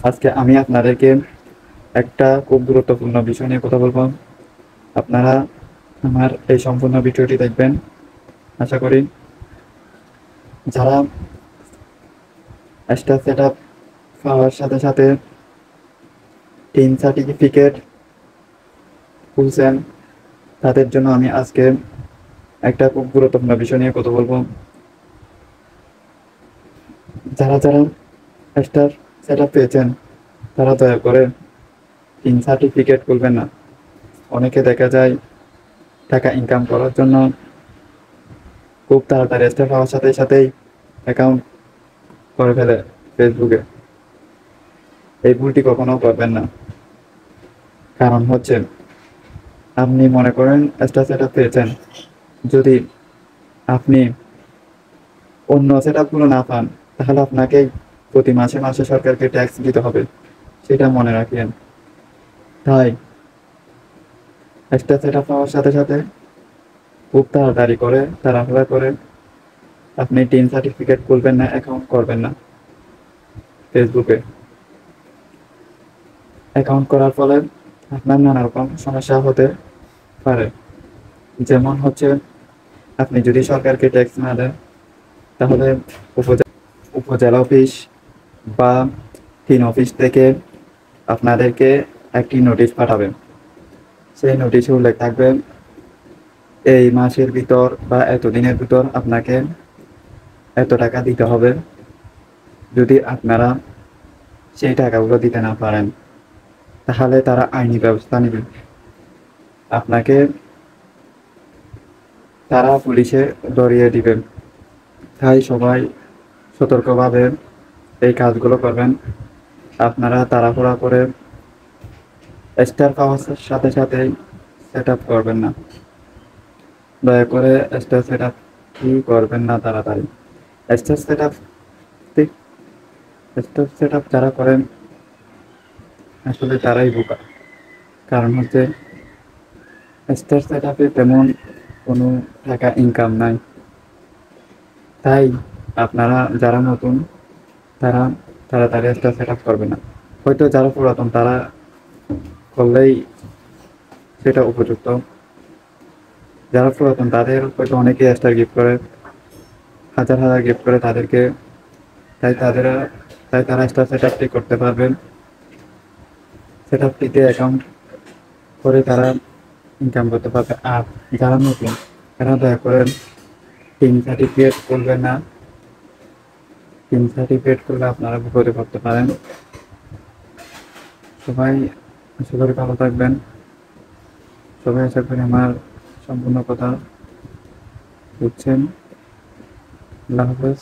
আজকে আমি আপনাদেরকে একটা খুব গুরুত্বপূর্ণ বিষয় নিয়ে কথা বলবো। আপনারা আমার এই সম্পূর্ণ ভিডিওটি দেখবেন। আশা করি যারা স্টার সেট আপ পাওয়ার সাথে সাথে টিন সার্টিফিকেট খুলছেন, তাদের জন্য আমি আজকে একটা খুব গুরুত্বপূর্ণ বিষয় নিয়ে কথা বলবো। যারা যারা স্টার সেট আপ পেয়েছেন, তারা দয়া করে টিন সার্টিফিকেট খুলবেন না। অনেকে দেখা যায় টাকা ইনকাম করার জন্য খুব তাড়াতাড়ি স্টার পাওয়ার সাথে সাথেই অ্যাকাউন্ট করে ফেলে ফেসবুকে। এই ভুলটি কখনো করবেন না। কারণ হচ্ছে, আপনি মনে করেন স্টার সেট আপ পেয়েছেন, যদি আপনি অন্য সেট আপগুলো না পান, তাহলে আপনাকে প্রতি মাসে মাসে সরকারকে ট্যাক্স দিতে হবে, সেটা মনে রাখেন। তাই স্টার সেট আপ পাওয়ার সাথে সাথে খুব তাড়াতাড়ি করে তাড়াহুড়া করে আপনি টিন সার্টিফিকেট খুলবেন না, অ্যাকাউন্ট করবেন না ফেসবুকে। অ্যাকাউন্ট করার ফলে আপনার নানা রকম সমস্যা হতে পারে। যেমন হচ্ছে, আপনি যদি সরকারকে ট্যাক্স না দেন, তাহলে উপজেলা অফিস বা তিন অফিস থেকে আপনাদেরকে একটি নোটিশ পাঠাবেন। সেই নোটিশে উল্লেখ থাকবে এই মাসের ভিতর বা এতদিনের ভিতর আপনাকে এত টাকা দিতে হবে। যদি আপনারা সেই টাকাগুলো দিতে না পারেন, তাহলে তারা আইনি ব্যবস্থা নেবে। আপনাকে তারা পুলিশে ধরিয়ে দিবেন। তাই সবাই সতর্কভাবে এই কাজগুলো করবেন। আপনারা তাড়াহুড়া করে স্টার পাওয়ার সাথে সাথেই সেট আপ করবেন না। দয়া করে স্টার সেট আপ কি করবেন না তাড়াতাড়ি। Star set up star set up যারা করেন, আসলে তারাই বোকা। কারণ হচ্ছে, স্টার সেট আপে তেমন কোনো টাকা ইনকাম নাই। তাই আপনারা যারা নতুন, তারা তাড়াতাড়ি স্টার সেট আপ করবে না। হয়তো যারা পুরাতন, তারা করলেই সেটা উপযুক্ত। যারা পুরাতন তাদের হয়তো অনেকে স্টার গিফট করে, হাজার হাজার গিফট করে তাদেরকে। তাই তাদের তাই তারা স্টার সেট আপটি করতে পারবেন। সেট আপটিতে অ্যাকাউন্ট করে তারা ইনকাম করতে পারবে। আর যারা নতুন, তারা দয়া করে টিন সার্টিফিকেট করবেন না। টিন সার্টিফিকেট করলে আপনারা বিপদে পড়তে পারেন। সবাই আশা করি ভালো থাকবেন। সবাই আশা করি আমার সম্পূর্ণ কথা বুঝছেন। আল্লাহ হাফেজ।